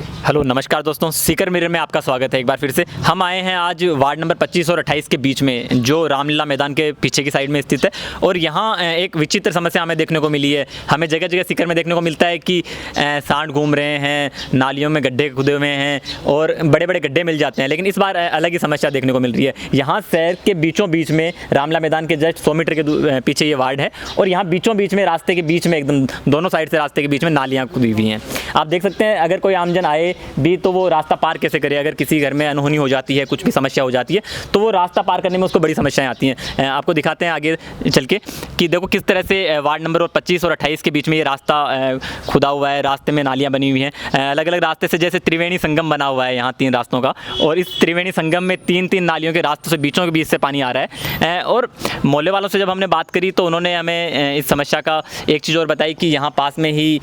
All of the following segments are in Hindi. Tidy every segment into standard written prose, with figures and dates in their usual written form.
हेलो नमस्कार दोस्तों, सीकर मिरर में आपका स्वागत है एक बार फिर से। हम आए हैं आज वार्ड नंबर 25 और 28 के बीच में, जो रामलीला मैदान के पीछे की साइड में स्थित है। और यहाँ एक विचित्र समस्या हमें देखने को मिली है। हमें जगह जगह सीकर में देखने को मिलता है कि सांड घूम रहे हैं, नालियों में गड्ढे खुदे हुए हैं और बड़े बड़े गड्ढे मिल जाते हैं। लेकिन इस बार अलग ही समस्या देखने को मिल रही है। यहाँ शहर के बीचों बीच में, रामलीला मैदान के जस्ट 100 मीटर के पीछे ये वार्ड है और यहाँ बीचों बीच में, रास्ते के बीच में, एकदम दोनों साइड से रास्ते के बीच में नालियाँ खुदी हुई हैं। आप देख सकते हैं, अगर कोई आमजन आए भी तो वो रास्ता पार कैसे करे। अगर किसी घर में अनहोनी हो जाती है, कुछ भी समस्या हो जाती है, तो वो रास्ता पार करने में उसको बड़ी समस्याएं आती हैं। आपको दिखाते हैं आगे चल के कि देखो किस तरह से वार्ड नंबर 25 और 28 के बीच में ये रास्ता खुदा हुआ है। रास्ते में नालियाँ बनी हुई हैं अलग अलग रास्ते से, जैसे त्रिवेणी संगम बना हुआ है यहाँ 3 रास्तों का। और इस त्रिवेणी संगम में 3-3 नालियों के रास्तों से बीचों के बीच से पानी आ रहा है। और मोहल्ले वालों से जब हमने बात करी तो उन्होंने हमें इस समस्या का एक चीज़ और बताई कि यहाँ पास में ही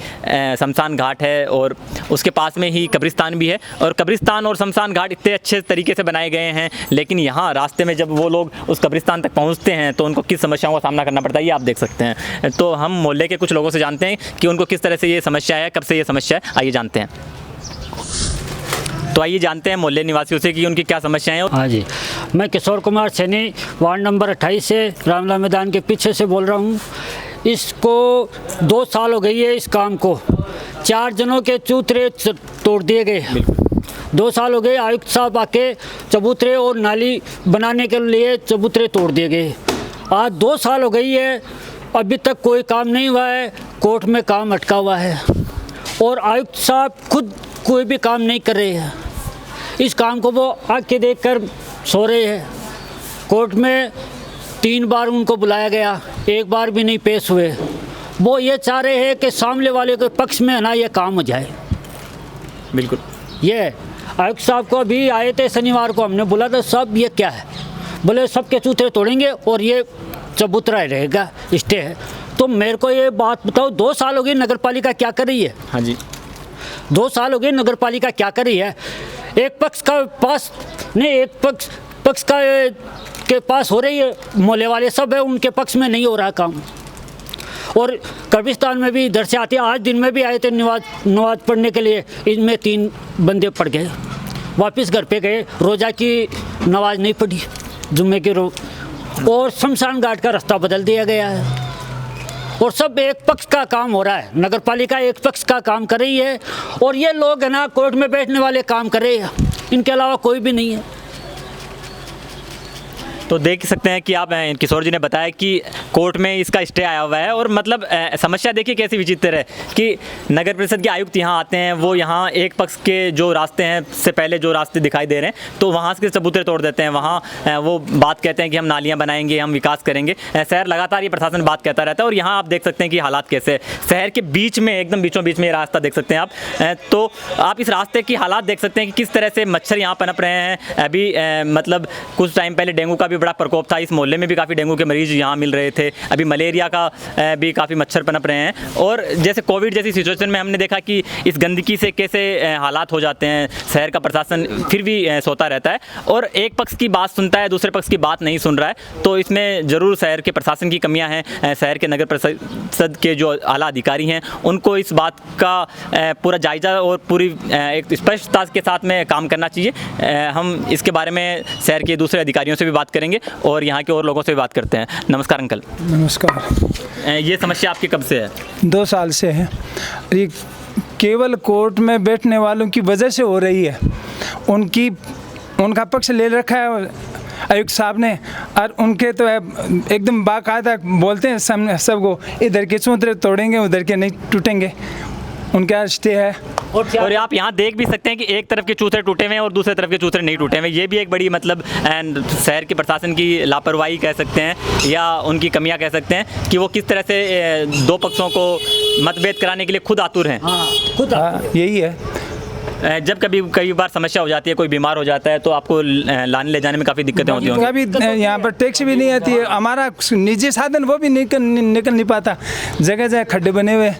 शमशान घाट है और उसके पास में ही कब्रिस्तान भी है। और कब्रिस्तान और शमशान घाट इतने अच्छे तरीके से बनाए गए हैं, लेकिन यहाँ रास्ते में जब वो लोग उस कब्रिस्तान तक पहुँचते हैं तो उनको किस समस्याओं का सामना करना पड़ता है, ये आप देख सकते हैं। तो हम मोहल्ले के कुछ लोगों से जानते हैं कि उनको किस तरह से ये समस्या है, कब से ये समस्या है, आइए जानते हैं। तो आइए जानते हैं मोहल्ले निवासियों से कि उनकी क्या समस्याएं हैं। हाँ जी, मैं किशोर कुमार सैनी वार्ड नंबर 28 से रामलीला मैदान के पीछे से बोल रहा हूँ। इसको 2 साल हो गई है इस काम को। 4 जनों के चबूतरे तोड़ दिए गए। 2 साल हो गए, आयुक्त साहब आके चबूतरे और नाली बनाने के लिए चबूतरे तोड़ दिए गए। आज 2 साल हो गई है, अभी तक कोई काम नहीं हुआ है। कोर्ट में काम अटका हुआ है और आयुक्त साहब खुद कोई भी काम नहीं कर रहे हैं। इस काम को वो आके देख कर सो रहे हैं। कोर्ट में 3 बार उनको बुलाया गया, 1 बार भी नहीं पेश हुए। वो ये चाह रहे हैं कि सामने वाले के पक्ष में ना ये काम हो जाए। बिल्कुल, ये आयुक्त साहब को अभी आए थे शनिवार को, हमने बोला था साहब ये क्या है, बोले सबके चूतरे तोड़ेंगे और ये चबूतरा रहेगा, स्टे है। तो मेरे को ये बात बताओ, 2 साल हो गए, नगर पालिका क्या कर रही है? हाँ जी, 2 साल हो गए, नगर पालिका क्या कर रही है? एक पक्ष का पास नहीं, एक पक्ष का के पास हो रही है, मोहल्ले वाले सब है, उनके पक्ष में नहीं हो रहा काम। और कब्रिस्तान में भी इधर से आते, आज दिन में भी आए थे नमाज पढ़ने के लिए, इनमें 3 बंदे पड़ गए, वापस घर पे गए, रोज़ा की नमाज नहीं पढ़ी, जुम्मे की और शमशान घाट का रास्ता बदल दिया गया है। और सब एक पक्ष का काम हो रहा है, नगर पालिका एक पक्ष का काम कर रही है और ये लोग है ना कोर्ट में बैठने वाले काम कर रहे हैं, इनके अलावा कोई भी नहीं है। तो देख सकते हैं कि आप किशोर जी ने बताया कि कोर्ट में इसका स्टे आया हुआ है। और मतलब समस्या देखिए कैसी विचित्र है कि नगर परिषद के आयुक्त यहाँ आते हैं, वो यहाँ एक पक्ष के जो रास्ते हैं से पहले जो रास्ते दिखाई दे रहे हैं तो वहाँ से चबूतरे तोड़ देते हैं। वहाँ वो बात कहते हैं कि हम नालियाँ बनाएंगे, हम विकास करेंगे। शहर लगातार ये प्रशासन बात कहता रहता है और यहाँ आप देख सकते हैं कि हालात कैसे है। शहर के बीच में, एकदम बीचों बीच में ये रास्ता देख सकते हैं आप। तो आप इस रास्ते की हालात देख सकते हैं कि किस तरह से मच्छर यहाँ पनप रहे हैं। अभी मतलब कुछ टाइम पहले डेंगू का बड़ा प्रकोप था, इस मोहल्ले में भी काफ़ी डेंगू के मरीज यहाँ मिल रहे थे। अभी मलेरिया का भी काफ़ी मच्छर पनप रहे हैं। और जैसे कोविड जैसी सिचुएशन में हमने देखा कि इस गंदगी से कैसे हालात हो जाते हैं। शहर का प्रशासन फिर भी सोता रहता है और एक पक्ष की बात सुनता है, दूसरे पक्ष की बात नहीं सुन रहा है। तो इसमें ज़रूर शहर के प्रशासन की कमियाँ हैं। शहर के नगर परिषद के जो आला अधिकारी हैं उनको इस बात का पूरा जायजा और पूरी एक स्पष्टता के साथ में काम करना चाहिए। हम इसके बारे में शहर के दूसरे अधिकारियों से भी बात करेंगे और यहाँ के और लोगों से भी बात करते हैं। नमस्कार अंकल। नमस्कार। ये समस्या आपकी कब से है? 2 साल से है। ये केवल कोर्ट में बैठने वालों की वजह से हो रही है। उनका पक्ष ले रखा है आयुक्त साहब ने और उनके तो एकदम बाकायदा बोलते हैं सबको, इधर के चबूतरे तोड़ेंगे, उधर के नहीं टूटेंगे, उनका स्टे है। और आप यहाँ देख भी सकते हैं कि एक तरफ के चूतरे टूटे हुए हैं और दूसरे तरफ के चूतरे नहीं टूटे हुए। ये भी एक बड़ी मतलब शहर के प्रशासन की लापरवाही कह सकते हैं या उनकी कमियां कह सकते हैं कि वो किस तरह से 2 पक्षों को मतभेद कराने के लिए खुद आतुर हैं। खुद यही है। जब कई बार समस्या हो जाती है, कोई बीमार हो जाता है तो आपको लाने ले जाने में काफ़ी दिक्कतें होती हैं। कभी यहाँ पर टैक्सी भी नहीं आती है, हमारा निजी साधन वो भी निकल नहीं पाता, जगह जगह खड्डे बने हुए।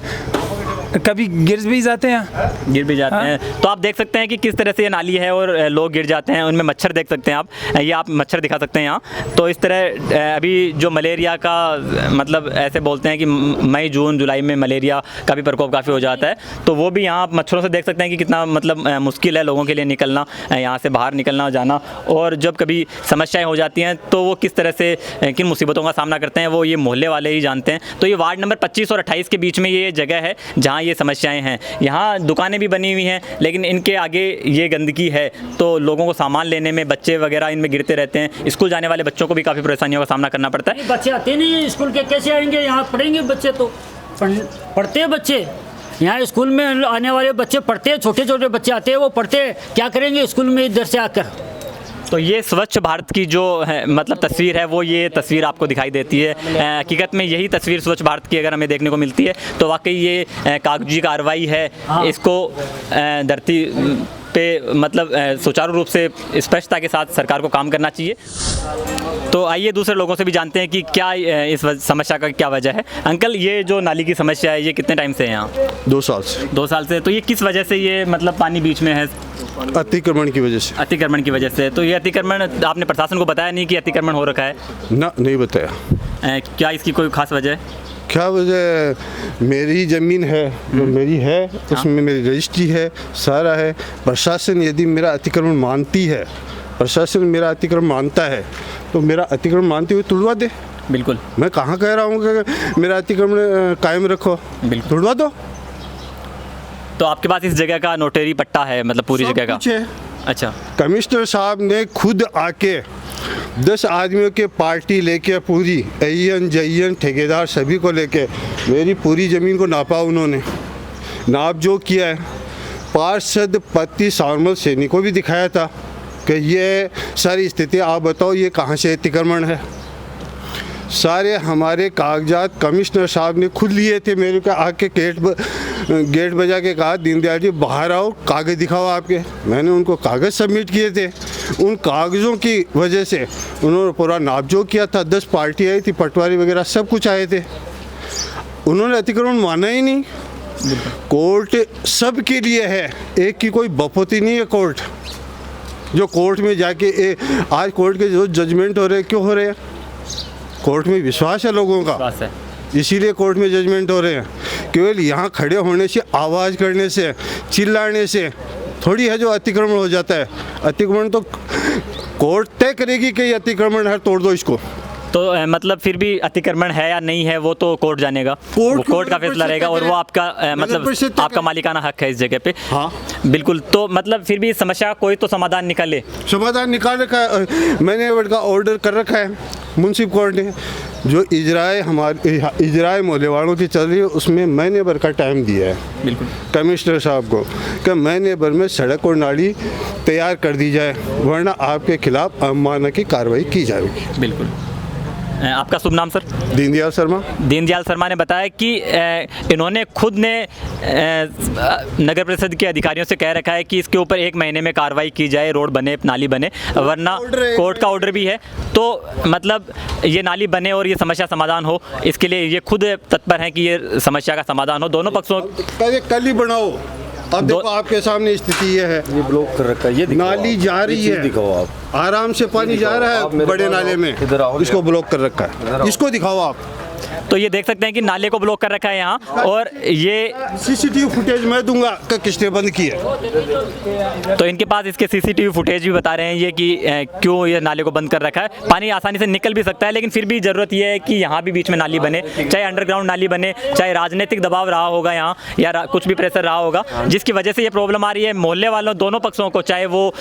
कभी गिर भी जाते हैं। गिर भी जाते हैं। तो आप देख सकते हैं कि किस तरह से ये नाली है और लोग गिर जाते हैं, उनमें मच्छर देख सकते हैं आप, ये आप मच्छर दिखा सकते हैं यहाँ। तो इस तरह अभी जो मलेरिया का मतलब ऐसे बोलते हैं कि मई जून जुलाई में मलेरिया का भी प्रकोप काफ़ी हो जाता है, तो वो भी यहाँ आप मच्छरों से देख सकते हैं कि कितना मतलब मुश्किल है लोगों के लिए निकलना, यहाँ से बाहर निकलना जाना। और जब कभी समस्याएँ हो जाती हैं तो वो किस तरह से किन मुसीबतों का सामना करते हैं वो ये मोहल्ले वाले ही जानते हैं। तो ये वार्ड नंबर 25 और 28 के बीच में ये जगह है जहाँ ये समस्याएं हैं। यहाँ दुकानें भी बनी हुई हैं लेकिन इनके आगे ये गंदगी है, तो लोगों को सामान लेने में बच्चे वगैरह इनमें गिरते रहते हैं। स्कूल जाने वाले बच्चों को भी काफ़ी परेशानियों का सामना करना पड़ता है। बच्चे आते नहीं हैं स्कूल के, कैसे आएंगे? यहाँ पढ़ेंगे बच्चे, तो पढ़ते हैं बच्चे, यहाँ स्कूल में आने वाले बच्चे पढ़ते हैं, छोटे छोटे बच्चे आते हैं वो पढ़ते हैं, क्या करेंगे स्कूल में इधर से आकर? तो ये स्वच्छ भारत की जो है मतलब तस्वीर है वो ये तस्वीर आपको दिखाई देती है। हकीकत में यही तस्वीर स्वच्छ भारत की अगर हमें देखने को मिलती है तो वाकई ये कागजी कार्रवाई है। इसको धरती पे मतलब सुचारू रूप से स्पष्टता के साथ सरकार को काम करना चाहिए। तो आइए दूसरे लोगों से भी जानते हैं कि क्या इस समस्या का क्या वजह है। अंकल, ये जो नाली की समस्या है ये कितने टाइम से है यहाँ? 2 साल से। 2 साल से। तो ये किस वजह से ये मतलब पानी बीच में है? अतिक्रमण की वजह से। अतिक्रमण की वजह से। तो ये अतिक्रमण आपने प्रशासन को बताया नहीं कि अतिक्रमण हो रखा है? ना, नहीं बताया। क्या इसकी कोई खास वजह है? क्या वजह? मेरी ज़मीन है जो मेरी है, उसमें मेरी रजिस्ट्री है, सारा है। प्रशासन यदि मेरा अतिक्रमण मानती है, प्रशासन मेरा अतिक्रमण मानता है तो मेरा अतिक्रमण मानते हुए तुड़वा दे। बिल्कुल। मैं कहाँ कह रहा हूँ कि मेरा अतिक्रमण कायम रखो, बिल्कुल तुड़वा दो। तो आपके पास इस जगह का नोटरी पट्टा है मतलब पूरी जगह का? कुछ है। अच्छा। कमिश्नर साहब ने खुद आके 10 आदमियों के पार्टी लेके पूरी अय्यन जय्यन ठेकेदार सभी को लेके मेरी पूरी ज़मीन को नापा। उन्होंने नाप जो किया है, पार्षद पति सावरमल सैनी को भी दिखाया था कि ये सारी स्थिति आप बताओ ये कहाँ से अतिक्रमण है। सारे हमारे कागजात कमिश्नर साहब ने खुद लिए थे। मेरे को आके गेट बजा के कहा, दीनदयाल जी बाहर आओ, कागज़ दिखाओ आपके। मैंने उनको कागज़ सबमिट किए थे। उन कागज़ों की वजह से उन्होंने पूरा नापजोक किया था। 10 पार्टी आई थी, पटवारी वगैरह सब कुछ आए थे। उन्होंने अतिक्रमण माना ही नहीं। कोर्ट सब के लिए है, एक की कोई बपोती नहीं है कोर्ट। जो कोर्ट में जाके आज कोर्ट के जो जजमेंट हो रहे क्यों हो रहे हैं? कोर्ट में विश्वास है लोगों का, इसीलिए कोर्ट में जजमेंट हो रहे हैं। केवल यहाँ खड़े होने से, आवाज़ करने से, चिल्लाने से थोड़ी है जो अतिक्रमण हो जाता है। अतिक्रमण तो कोर्ट तय करेगी कि ये अतिक्रमण है, तोड़ दो इसको। तो मतलब फिर भी अतिक्रमण है या नहीं है वो तो कोर्ट जानेगा, वो कोर्ट का फैसला रहेगा और वो आपका मतलब आपका मालिकाना हक है इस जगह पे। हाँ बिल्कुल। तो मतलब फिर भी इस समस्या का कोई तो समाधान निकाले। समाधान निकाल रखा है, मैंने का ऑर्डर कर रखा है मुंसिफ कोर्ट ने। जो इजराए हमारे इजराए मोहल्ले वालों की चल रही है उसमें महीने भर का टाइम दिया है बिल्कुल कमिश्नर साहब को कि महीने भर में सड़क और नाली तैयार कर दी जाए, वरना आपके खिलाफ अवमानना की कार्रवाई की जाएगी। बिल्कुल। आपका शुभ नाम सर? दीनदयाल शर्मा। दीनदयाल शर्मा ने बताया कि इन्होंने खुद ने नगर परिषद के अधिकारियों से कह रखा है कि इसके ऊपर 1 महीने में कार्रवाई की जाए, रोड बने, नाली बने, वरना कोर्ट का ऑर्डर भी है। तो मतलब ये नाली बने और ये समस्या समाधान हो, इसके लिए ये खुद तत्पर हैं कि ये समस्या का समाधान हो दोनों पक्षों। कल ही बनाओ। अब देखो आपके सामने स्थिति ये है, ये ब्लॉक कर रखा है, ये नाली जा रही है, दिखाओ आप। आराम से पानी जा रहा है बड़े नाले में, इसको ब्लॉक कर रखा है, इसको दिखाओ आप। तो ये देख सकते हैं कि नाले को ब्लॉक कर रखा है यहाँ, और ये सीसीटीवी फुटेज मैं दूंगा कि किसने बंद की है। तो इनके पास इसके सीसीटीवी फुटेज भी बता रहे हैं ये कि क्यों ये नाले को बंद कर रखा है। पानी आसानी से निकल भी सकता है लेकिन फिर भी ज़रूरत ये है कि यहाँ भी बीच में नाली बने, चाहे अंडरग्राउंड नाली बने, चाहे राजनीतिक दबाव रहा होगा यहाँ या कुछ भी प्रेशर रहा होगा जिसकी वजह से ये प्रॉब्लम आ रही है। मोहल्ले वालों दोनों पक्षों को, चाहे वो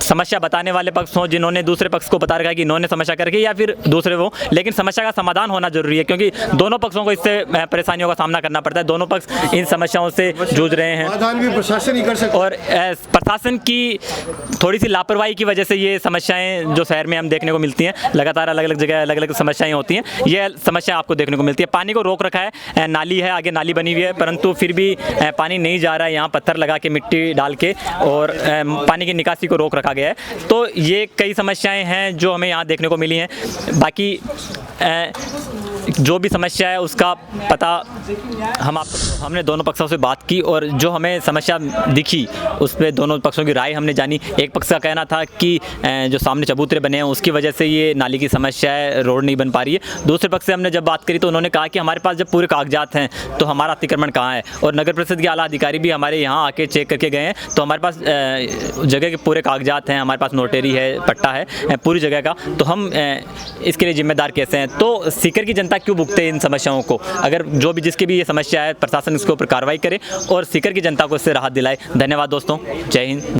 समस्या बताने वाले पक्ष हों जिन्होंने दूसरे पक्ष को बता रखा है कि इन्होंने समस्या करके, या फिर दूसरे वो, लेकिन समस्या का समाधान होना जरूरी है क्योंकि दोनों पक्षों को इससे परेशानियों का सामना करना पड़ता है। दोनों पक्ष इन समस्याओं से जूझ रहे हैं। समाधान भी प्रशासन ही कर सकता है। और प्रशासन की थोड़ी सी लापरवाही की वजह से ये समस्याएं जो शहर में हम देखने को मिलती हैं, लगातार अलग अलग जगह अलग अलग समस्याएं होती हैं, ये समस्या आपको देखने को मिलती है। पानी को रोक रखा है, नाली है, आगे नाली बनी हुई है, परंतु फिर भी पानी नहीं जा रहा है। यहाँ पत्थर लगा के, मिट्टी डाल के, और पानी की निकासी को रोक रखा गया है। तो ये कई समस्याएं हैं जो हमें यहाँ देखने को मिली हैं। बाकी जो भी समस्या है उसका पता हमने दोनों पक्षों से बात की और जो हमें समस्या दिखी उस पर दोनों पक्षों की राय हमने जानी। एक पक्ष का कहना था कि जो सामने चबूतरे बने हैं उसकी वजह से ये नाली की समस्या है, रोड नहीं बन पा रही है। दूसरे पक्ष से हमने जब बात करी तो उन्होंने कहा कि हमारे पास जब पूरे कागजात हैं तो हमारा अतिक्रमण कहाँ है, और नगर परिषद के आला अधिकारी भी हमारे यहाँ आके चेक करके गए हैं तो हमारे पास जगह के पूरे कागजात हैं, हमारे पास नोटरी है, पट्टा है पूरी जगह का, तो हम इसके लिए जिम्मेदार कैसे हैं। तो सीकर की जनता क्यों भुगते इन समस्याओं को? अगर जो भी जिसकी भी ये समस्या है प्रशासन इसके ऊपर कार्रवाई करे और सीकर की जनता को इससे राहत दिलाए। धन्यवाद दोस्तों, जय हिंद।